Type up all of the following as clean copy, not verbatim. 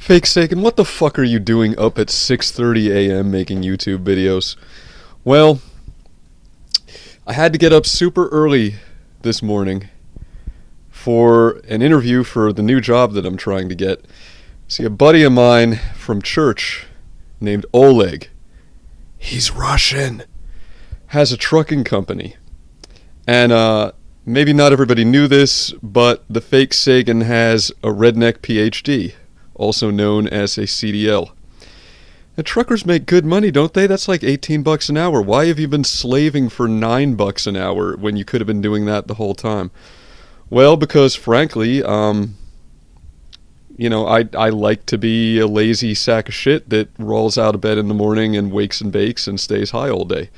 Fakesagan, what the fuck are you doing up at 6:30 a.m. making YouTube videos? Well, I had to get up super early this morning for an interview for the new job that I'm trying to get. See, a buddy of mine from church named Oleg, he's Russian, has a trucking company. And maybe not everybody knew this, but the Fakesagan has a redneck PhD, also known as a CDL. And truckers make good money, don't they? That's like $18 an hour. Why have you been slaving for $9 an hour when you could have been doing that the whole time? Well, because frankly, I like to be a lazy sack of shit that rolls out of bed in the morning and wakes and bakes and stays high all day.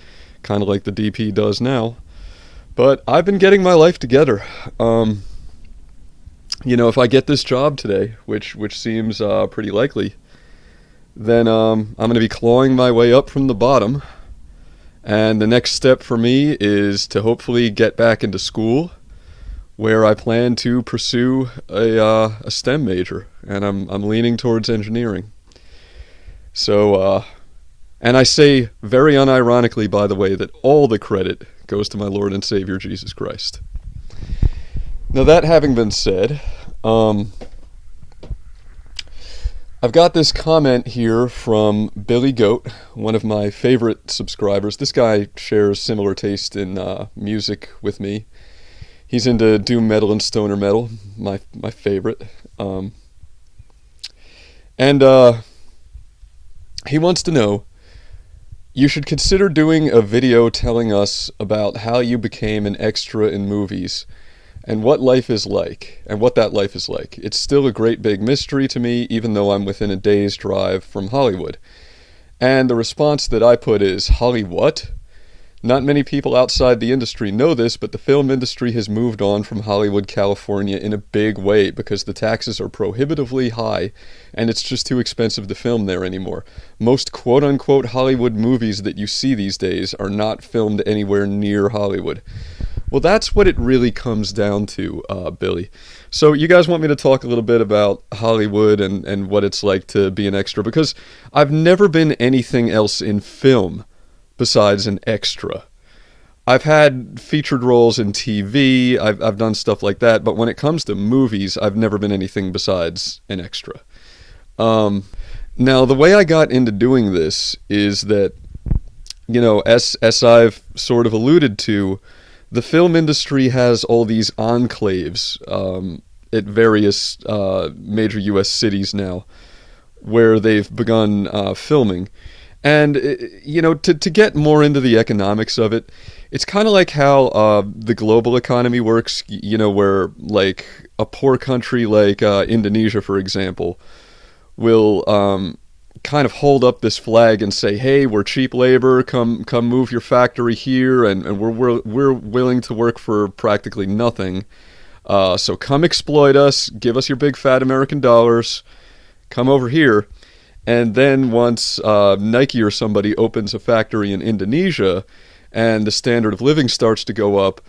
Kind of like the DP does now. But I've been getting my life together. If I get this job today, which seems pretty likely, then I'm going to be clawing my way up from the bottom. And the next step for me is to hopefully get back into school, where I plan to pursue a STEM major, and I'm leaning towards engineering. So, and I say very unironically, by the way, that all the credit goes to my Lord and Savior Jesus Christ. Now, that having been said, I've got this comment here from Billy Goat, one of my favorite subscribers. This guy shares similar taste in music with me. He's into doom metal and stoner metal, my favorite. He wants to know, you should consider doing a video telling us about how you became an extra in movies and what life is like, and what that life is like. It's still a great big mystery to me, even though I'm within a day's drive from Hollywood. And the response that I put is, Hollywood? Not many people outside the industry know this, but the film industry has moved on from Hollywood, California in a big way because the taxes are prohibitively high and it's just too expensive to film there anymore. Most quote-unquote Hollywood movies that you see these days are not filmed anywhere near Hollywood. Well, that's what it really comes down to, Billy. So you guys want me to talk a little bit about Hollywood and what it's like to be an extra, because I've never been anything else in film besides an extra. I've had featured roles in TV, I've done stuff like that, but when it comes to movies, I've never been anything besides an extra. Now, the way I got into doing this is that, as I've sort of alluded to, the film industry has all these enclaves at various major U.S. cities now, where they've begun filming. And, to get more into the economics of it, it's kind of like how the global economy works, where, like, a poor country like Indonesia, for example, will kind of hold up this flag and say, hey, we're cheap labor, come move your factory here, and we're willing to work for practically nothing. So come exploit us, give us your big fat American dollars, come over here. And then once Nike or somebody opens a factory in Indonesia and the standard of living starts to go up,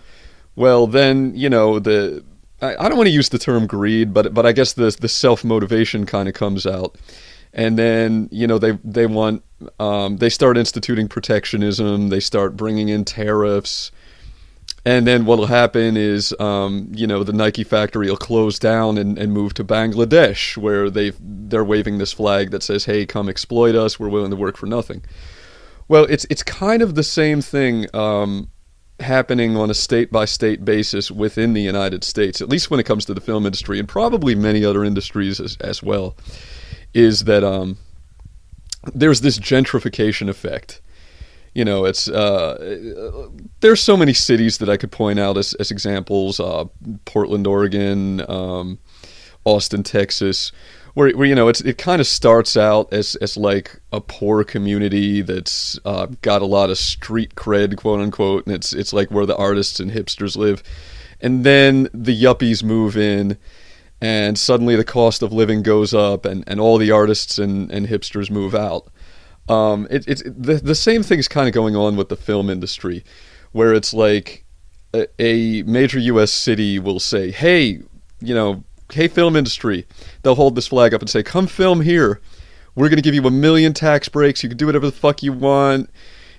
well, then, I don't want to use the term greed, but I guess the self-motivation kind of comes out. And then, they start instituting protectionism, they start bringing in tariffs. And then what'll happen is, the Nike factory will close down and move to Bangladesh, where they're waving this flag that says, hey, come exploit us, we're willing to work for nothing. Well, it's kind of the same thing happening on a state-by-state basis within the United States, at least when it comes to the film industry, and probably many other industries as well, is that there's this gentrification effect. It's there's so many cities that I could point out as examples. Portland, Oregon, Austin, Texas, where it kind of starts out as like a poor community that's got a lot of street cred, quote unquote, and it's like where the artists and hipsters live, and then the yuppies move in. And suddenly the cost of living goes up, and all the artists and hipsters move out. It's the same thing's kind of going on with the film industry, where it's like a major U.S. city will say, hey, hey, film industry, they'll hold this flag up and say, come film here. We're going to give you 1,000,000 tax breaks. You can do whatever the fuck you want.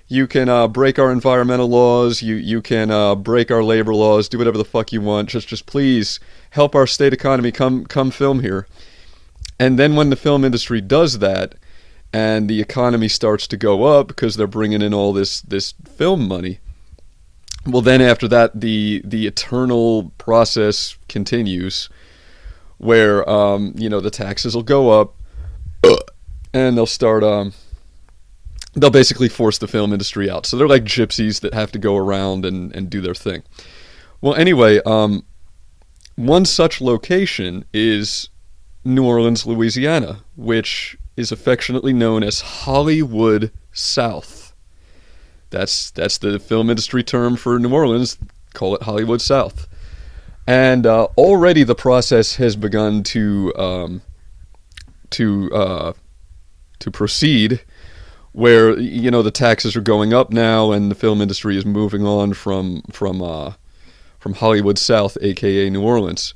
You can break our environmental laws. You can break our labor laws. Do whatever the fuck you want. Just please help our state economy. Come film here. And then when the film industry does that, and the economy starts to go up because they're bringing in all this film money, well, then after that, the eternal process continues, where the taxes will go up, and they'll start they'll basically force the film industry out. So they're like gypsies that have to go around and do their thing. Well, anyway, one such location is New Orleans, Louisiana, which is affectionately known as Hollywood South. That's the film industry term for New Orleans. Call it Hollywood South. And already the process has begun to proceed, where the taxes are going up now, and the film industry is moving on from Hollywood South, aka New Orleans.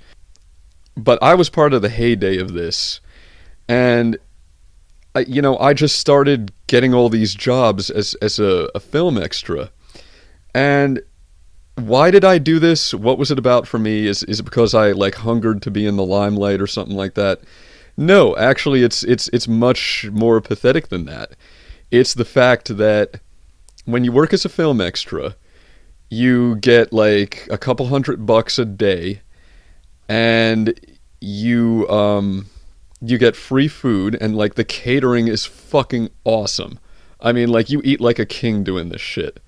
But I was part of the heyday of this, and I just started getting all these jobs as a film extra. And why did I do this? What was it about for me? Is it because I hungered to be in the limelight or something like that? No, actually, it's much more pathetic than that. It's the fact that when you work as a film extra, you get a couple $100 a day, and you get free food, and the catering is fucking awesome. I mean, you eat like a king doing this shit.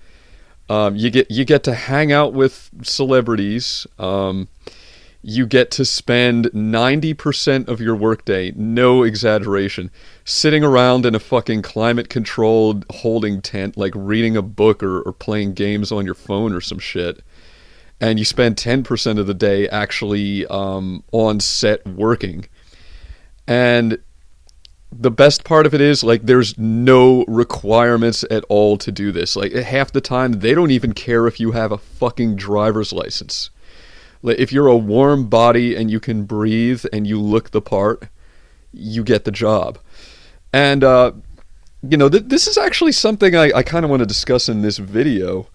You get to hang out with celebrities. You get to spend 90% of your workday, no exaggeration, sitting around in a fucking climate-controlled holding tent, reading a book or playing games on your phone or some shit. And you spend 10% of the day actually on set working. And the best part of it is, there's no requirements at all to do this. Half the time, they don't even care if you have a fucking driver's license. If you're a warm body and you can breathe and you look the part, you get the job. And, this is actually something I kind of want to discuss in this video.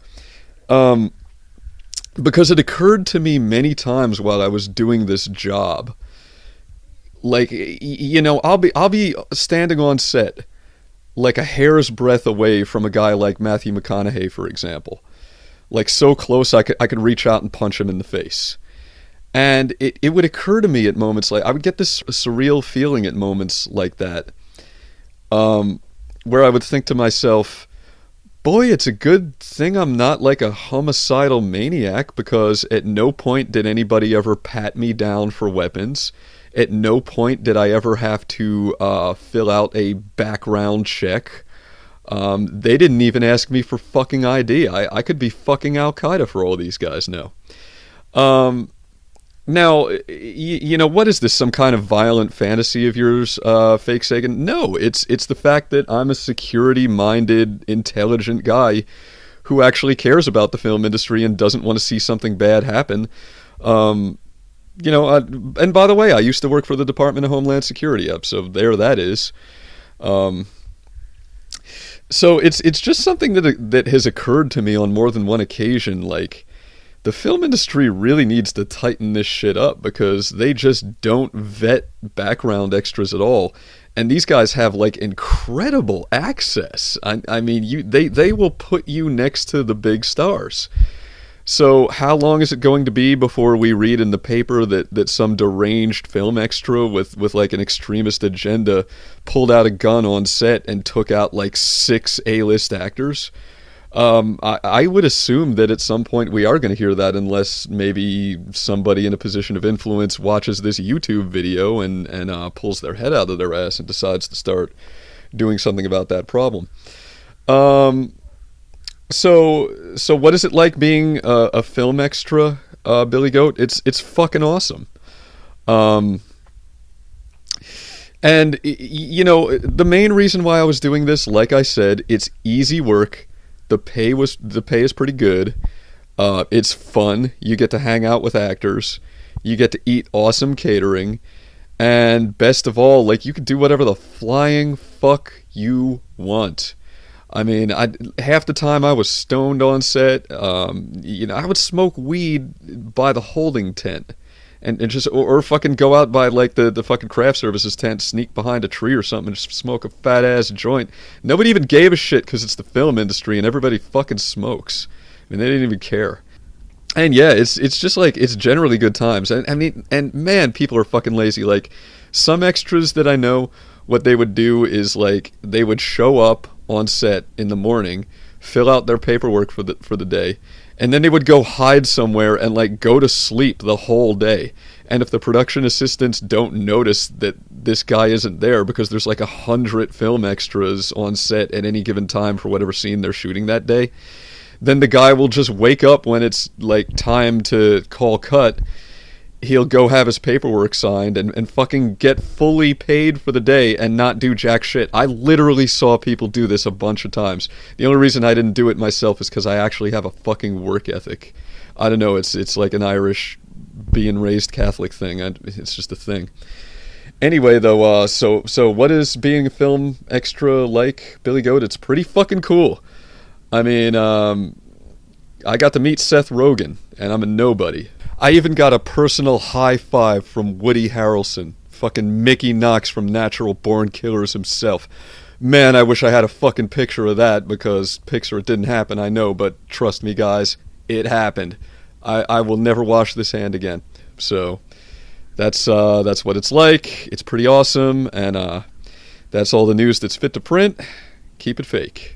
Because it occurred to me many times while I was doing this job. I'll be standing on set a hair's breadth away from a guy like Matthew McConaughey, for example. So close I could reach out and punch him in the face. And it would occur to me at moments I would get this surreal feeling at moments like that, where I would think to myself, boy, it's a good thing I'm not a homicidal maniac, because at no point did anybody ever pat me down for weapons. At no point did I ever have to fill out a background check. They didn't even ask me for fucking ID. I could be fucking Al-Qaeda for all these guys now. Now, what is this? Some kind of violent fantasy of yours, Fakesagan? No, it's the fact that I'm a security-minded, intelligent guy who actually cares about the film industry and doesn't want to see something bad happen. And by the way, I used to work for the Department of Homeland Security, so there that is. So it's just something that has occurred to me on more than one occasion. The film industry really needs to tighten this shit up, because they just don't vet background extras at all. And these guys have incredible access. I mean, they will put you next to the big stars. So how long is it going to be before we read in the paper that some deranged film extra with an extremist agenda pulled out a gun on set and took out 6 A-list actors? I would assume that at some point we are going to hear that, unless maybe somebody in a position of influence watches this YouTube video and pulls their head out of their ass and decides to start doing something about that problem. So what is it like being a film extra, Billy Goat? It's fucking awesome. And the main reason why I was doing this, like I said, it's easy work. The pay is pretty good. It's fun. You get to hang out with actors. You get to eat awesome catering. And best of all, like, you could do whatever the flying fuck you want. I mean, half the time I was stoned on set. I would smoke weed by the holding tent, and just or fucking go out by like the fucking craft services tent, sneak behind a tree or something, and just smoke a fat ass joint. Nobody even gave a shit because it's the film industry and everybody fucking smokes. I mean, they didn't even care. And yeah, it's just like, it's generally good times. And I mean, and man, people are fucking lazy. Like, some extras that I know, what they would do is like they would show up on set in the morning, fill out their paperwork for the day, and then they would go hide somewhere and like go to sleep the whole day. And if the production assistants don't notice that this guy isn't there because there's like 100 film extras on set at any given time for whatever scene they're shooting that day, then the guy will just wake up when it's like time to call cut. He'll go have his paperwork signed and fucking get fully paid for the day and not do jack shit. I literally saw people do this a bunch of times. The only reason I didn't do it myself is because I actually have a fucking work ethic. I don't know, it's like an Irish being raised Catholic thing. It's just a thing. Anyway, though, so what is being a film extra like, Billy Goat? It's pretty fucking cool. I mean, I got to meet Seth Rogen, and I'm a nobody. I even got a personal high five from Woody Harrelson, fucking Mickey Knox from Natural Born Killers himself. Man, I wish I had a fucking picture of that, because picture it didn't happen, I know, but trust me, guys, it happened. I will never wash this hand again. So that's what it's like. It's pretty awesome, and that's all the news that's fit to print. Keep it fake.